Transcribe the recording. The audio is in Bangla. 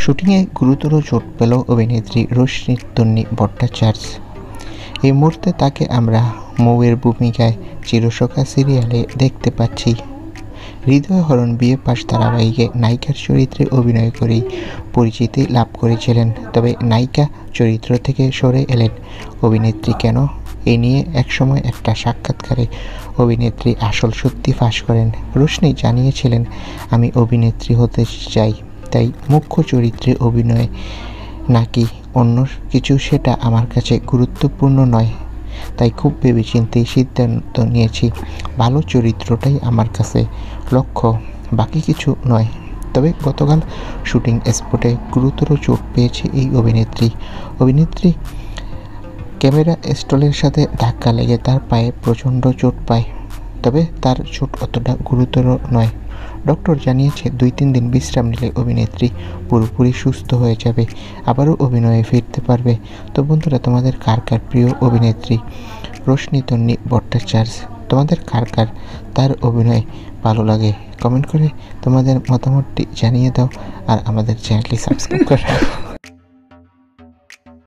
শুটিংয়ে গুরুতর চোট পেল অভিনেত্রী রোশনি তন্বী ভট্টাচার্য। এই মুহূর্তে তাকে আমরা মৌয়ের ভূমিকায় চিরসখা সিরিয়ালে দেখতে পাচ্ছি। হৃদয়হরণ বিয়ে পাশ ধারাবাহিকে নায়িকার চরিত্রে অভিনয় করেই পরিচিতি লাভ করেছিলেন। তবে নায়িকা চরিত্র থেকে সরে এলেন অভিনেত্রী কেন? এ নিয়ে একসময় একটা সাক্ষাৎকারে অভিনেত্রী আসল সত্যি ফাঁস করেন। রোশনি জানিয়েছিলেন, আমি অভিনেত্রী হতে চাই, তাই মুখ্য চরিত্রে অভিনয় নাকি অন্য কিছু সেটা আমার কাছে গুরুত্বপূর্ণ নয়। তাই খুব ভেবেচিন্তেই সিদ্ধান্ত নিয়েছি, ভালো চরিত্রটাই আমার কাছে লক্ষ্য, বাকি কিছু নয়। তবে গতকাল শুটিং স্পটে গুরুতর চোট পেয়েছে এই অভিনেত্রী ক্যামেরা স্টলের সাথে ধাক্কা লেগে তার পায়ে প্রচণ্ড চোট পায়। তবে তার চোট অতটা গুরুতর নয়। ডক্টর জানিয়েছে 2-3 দিন বিশ্রাম নিলে অভিনেত্রী পুরোপুরি সুস্থ হয়ে যাবে, আবারও অভিনয়ে ফিরতে পারবে। তো বন্ধুরা, তোমাদের কার প্রিয় অভিনেত্রী রোশনি তন্বী ভট্টাচার্য? তোমাদের কার তার অভিনয় ভালো লাগে? কমেন্ট করে তোমাদের মতামতটি জানিয়ে দাও আর আমাদের চ্যানেলটি সাবস্ক্রাইব করে রাখো।